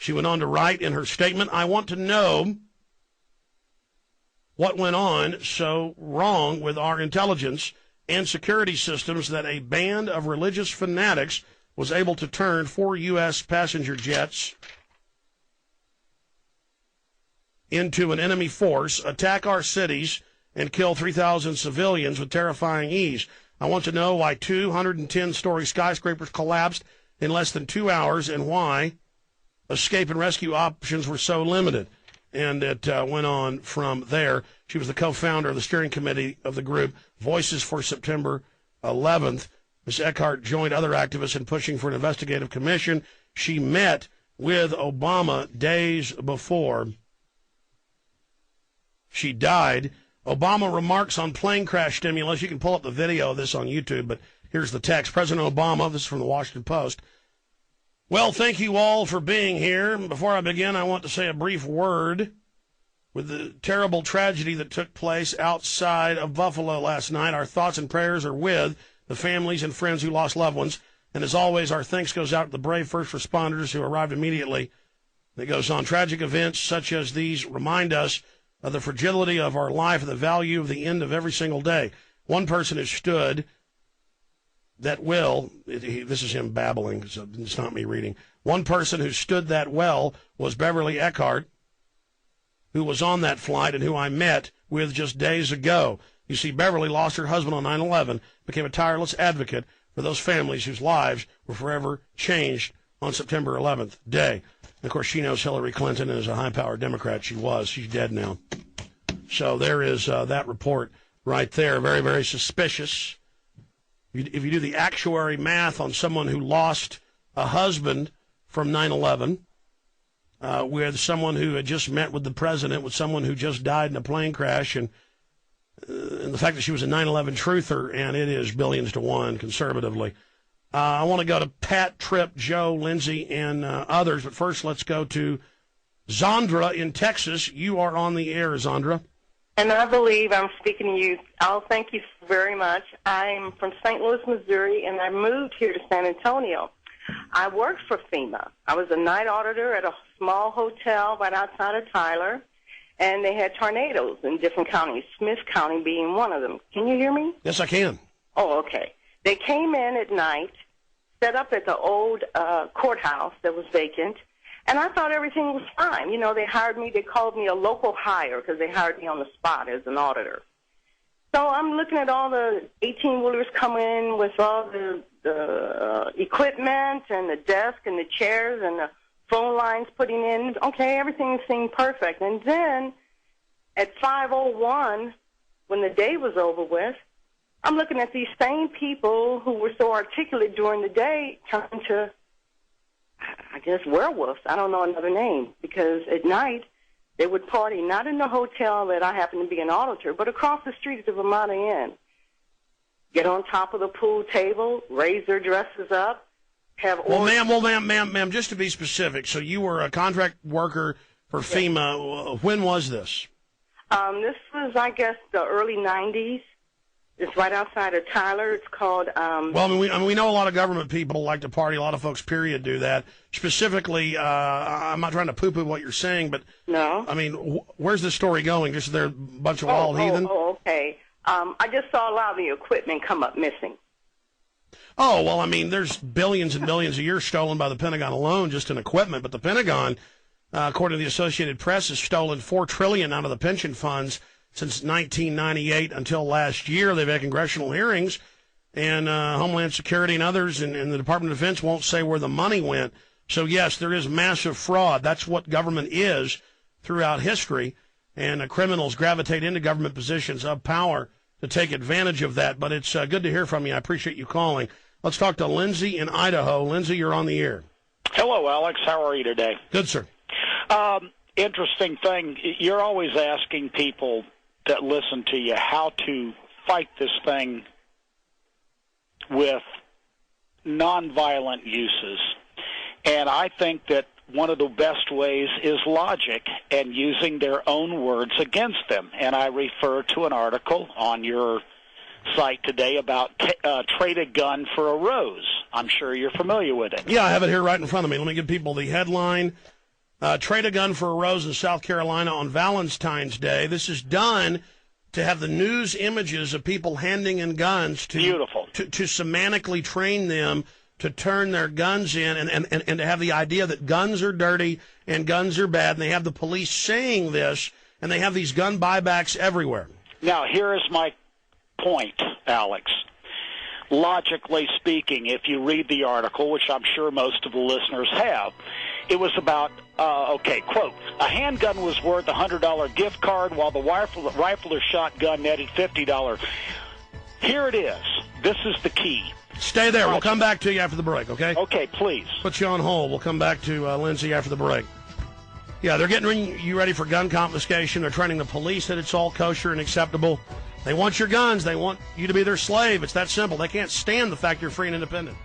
She went on to write in her statement, I want to know what went on so wrong with our intelligence and security systems that a band of religious fanatics was able to turn 4 U.S. passenger jets into an enemy force, attack our cities, and kill 3,000 civilians with terrifying ease. I want to know why 210-story skyscrapers collapsed in less than 2 hours and why escape and rescue options were so limited. And it went on from there. She was the co-founder of the steering committee of the group Voices for September 11th. Ms. Eckhart joined other activists in pushing for an investigative commission. She met with Obama days before she died. Obama remarks on plane crash stimulus. You can pull up the video of this on YouTube, but here's the text. President Obama, this is from the Washington Post. Well, thank you all for being here. Before I begin, I want to say a brief word. With the terrible tragedy that took place outside of Buffalo last night, our thoughts and prayers are with the families and friends who lost loved ones. And as always, our thanks goes out to the brave first responders who arrived immediately. It goes on. Tragic events such as these remind us of the fragility of our life and the value of the end of every single day. One person has stood that well, this is him babbling, so it's not me reading. One person who stood that well was Beverly Eckhart, who was on that flight and who I met with just days ago. You see, Beverly lost her husband on 9/11, became a tireless advocate for those families whose lives were forever changed on September 11th day. And of course, she knows Hillary Clinton and is a high-powered Democrat. She was. She's dead now. So there is that report right there. Very, very suspicious. If you do the actuary math on someone who lost a husband from 9/11, with someone who had just met with the president, with someone who just died in a plane crash, and the fact that she was a 9/11 truther, and it is billions to one conservatively. I want to go to Pat, Tripp, Joe, Lindsay, and others, but first let's go to Zandra in Texas. You are on the air, Zandra. And I believe I'm speaking to you. I'll thank you very much. I'm from St. Louis, Missouri, and I moved here to San Antonio. I worked for FEMA. I was a night auditor at a small hotel right outside of Tyler, and they had tornadoes in different counties, Smith County being one of them. Can you hear me? Yes, I can. Oh, okay. They came in at night, set up at the old courthouse that was vacant, and I thought everything was fine. You know, they hired me. They called me a local hire because they hired me on the spot as an auditor. So I'm looking at all the 18-wheelers coming in with all the equipment and the desk and the chairs and the phone lines putting in. Okay, everything seemed perfect. And then at 5:01, when the day was over with, I'm looking at these same people who were so articulate during the day turn to, I guess, werewolves. I don't know another name, because at night they would party not in the hotel that I happen to be an auditor, but across the street at the Ramada Inn. Get on top of the pool table, raise their dresses up, have ma'am, just to be specific, so you were a contract worker for FEMA. When was this? This was, I guess, the early 90s. It's right outside of Tyler. It's called... we know a lot of government people like to party. A lot of folks, period, do that. Specifically, I'm not trying to poo-poo what you're saying, but... No. I mean, where's this story going? Just they're a bunch of wild heathen? Oh, okay. I just saw a lot of the equipment come up missing. Oh, well, I mean, there's billions and billions a year stolen by the Pentagon alone just in equipment. But the Pentagon, according to the Associated Press, has stolen $4 trillion out of the pension funds since 1998 until last year. They've had congressional hearings, and Homeland Security and others and the Department of Defense won't say where the money went. So, yes, there is massive fraud. That's what government is throughout history, and criminals gravitate into government positions of power to take advantage of that. But it's good to hear from you. I appreciate you calling. Let's talk to Lindsay in Idaho. Lindsay, you're on the air. Hello, Alex. How are you today? Good, sir. Interesting thing. You're always asking people that listen to you how to fight this thing with nonviolent uses. And I think that one of the best ways is logic and using their own words against them. And I refer to an article on your site today about trade a gun for a rose. I'm sure you're familiar with it. Yeah, I have it here right in front of me. Let me give people the headline. Trade a gun for a rose in South Carolina on Valentine's Day. This is done to have the news images of people handing in guns to Beautiful. to semantically train them to turn their guns in and to have the idea that guns are dirty and guns are bad. And they have the police saying this, and they have these gun buybacks everywhere. Now, here is my point, Alex. Logically speaking, if you read the article, which I'm sure most of the listeners have, it was about, quote, a handgun was worth a $100 gift card while the rifle or shotgun netted $50. Here it is. This is the key. Stay there. We'll come back to you after the break, okay? Okay, please. Put you on hold. We'll come back to Lindsay after the break. Yeah, they're getting you ready for gun confiscation. They're training the police that it's all kosher and acceptable. They want your guns. They want you to be their slave. It's that simple. They can't stand the fact you're free and independent.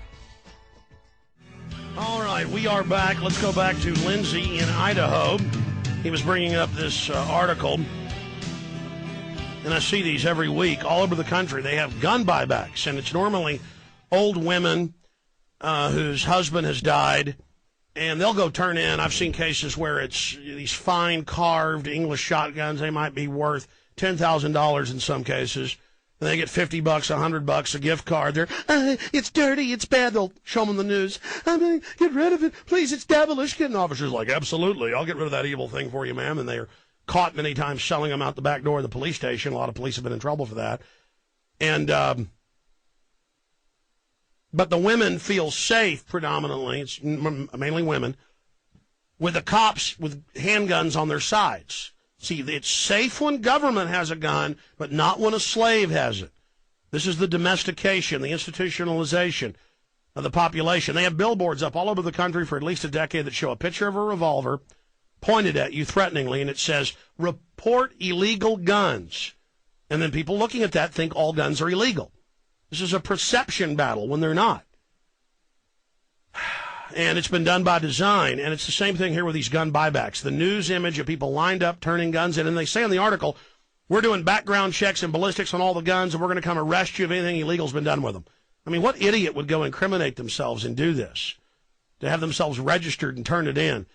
All right, we are back. Let's go back to Lindsay in Idaho. He was bringing up this article, and I see these every week all over the country. They have gun buybacks, and it's normally old women whose husband has died, and they'll go turn in. I've seen cases where it's these fine carved English shotguns. They might be worth $10,000 in some cases. And they get $50, $100, a gift card. They're, it's dirty, it's bad. They'll show them the news. I'm going to get rid of it. Please, it's devilish. Get an officer's like, absolutely, I'll get rid of that evil thing for you, ma'am. And they're caught many times selling them out the back door of the police station. A lot of police have been in trouble for that. And but the women feel safe predominantly. It's mainly women with the cops with handguns on their sides. See, it's safe when government has a gun, but not when a slave has it. This is the domestication, the institutionalization of the population. They have billboards up all over the country for at least a decade that show a picture of a revolver pointed at you threateningly, and it says, report illegal guns. And then people looking at that think all guns are illegal. This is a perception battle when they're not. And it's been done by design, and it's the same thing here with these gun buybacks. The news image of people lined up turning guns in, and they say in the article, we're doing background checks and ballistics on all the guns, and we're going to come arrest you if anything illegal's been done with them. I mean, what idiot would go incriminate themselves and do this, to have themselves registered and turn it in?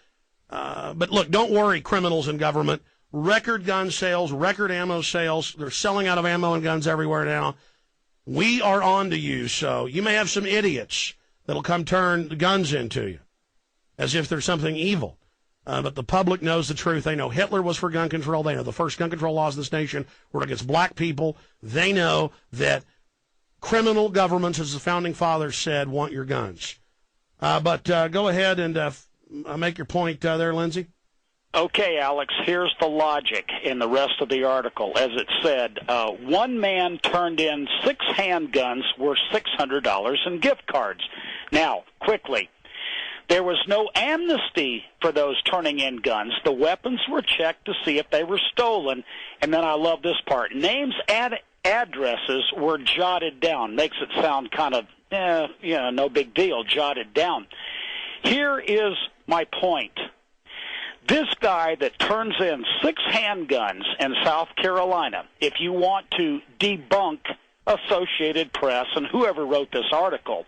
But look, don't worry, criminals in government. Record gun sales, record ammo sales. They're selling out of ammo and guns everywhere now. We are on to you, so you may have some idiots that'll come turn the guns into you as if there's something evil. But the public knows the truth. They know Hitler was for gun control. They know the first gun control laws in this nation were against black people. They know that criminal governments, as the founding fathers said, want your guns. But go ahead and make your point there, Lindsay. Okay, Alex, here's the logic in the rest of the article. As it said, one man turned in 6 handguns worth $600 in gift cards. Now, quickly, there was no amnesty for those turning in guns. The weapons were checked to see if they were stolen. And then I love this part. Names and addresses were jotted down. Makes it sound kind of, no big deal, jotted down. Here is my point. This guy that turns in 6 handguns in South Carolina, if you want to debunk Associated Press and whoever wrote this article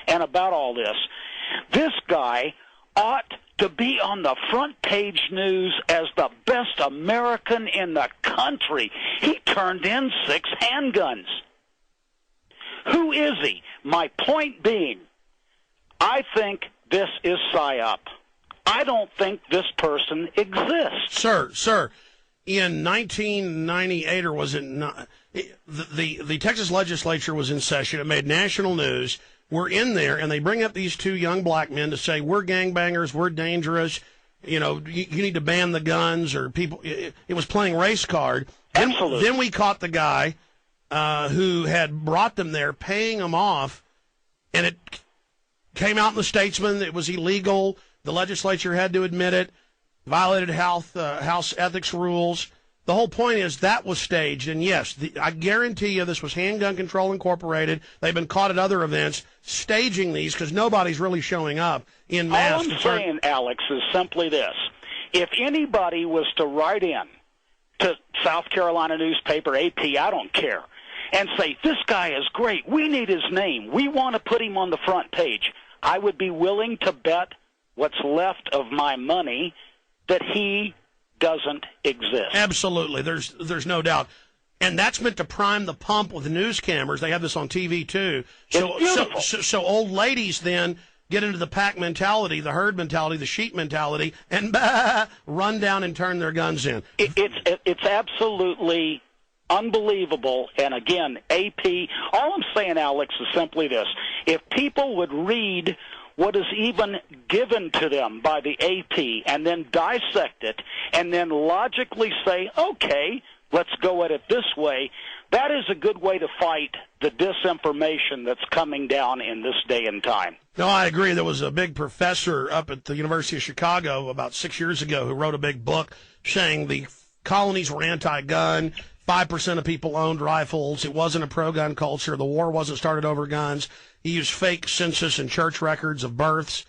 and about all this guy ought to be on the front page news as the best American in the country. He turned in 6 handguns. Who is he? My point being, I think this is PSYOP. I don't think this person exists. Sir, in 1998, or was it not, the Texas legislature was in session. It made national news. We're in there, and they bring up these 2 young black men to say, we're gangbangers, we're dangerous, you need to ban the guns, or people. It was playing race card. Absolutely. Then we caught the guy who had brought them there, paying them off, and it came out in the Statesman. It was illegal. The legislature had to admit it, violated House ethics rules. The whole point is that was staged. And, yes, I guarantee you this was Handgun Control Incorporated. They've been caught at other events staging these because nobody's really showing up in mass. All I'm saying, Alex, is simply this. If anybody was to write in to South Carolina newspaper, AP, I don't care, and say, this guy is great, we need his name, we want to put him on the front page, I would be willing to bet what's left of my money that he doesn't exist. Absolutely. There's no doubt. And that's meant to prime the pump with the news cameras. They have this on TV, too. So old ladies then get into the pack mentality, the herd mentality, the sheep mentality, and run down and turn their guns in. It's absolutely unbelievable. And again, AP, all I'm saying, Alex, is simply this. If people would read what is even given to them by the AP and then dissect it and then logically say, okay, let's go at it this way, that is a good way to fight the disinformation that's coming down in this day and time. No, I agree. There was a big professor up at the University of Chicago about 6 years ago who wrote a big book saying the colonies were anti-gun, 5% of people owned rifles, it wasn't a pro-gun culture, the war wasn't started over guns. He used fake census and church records of births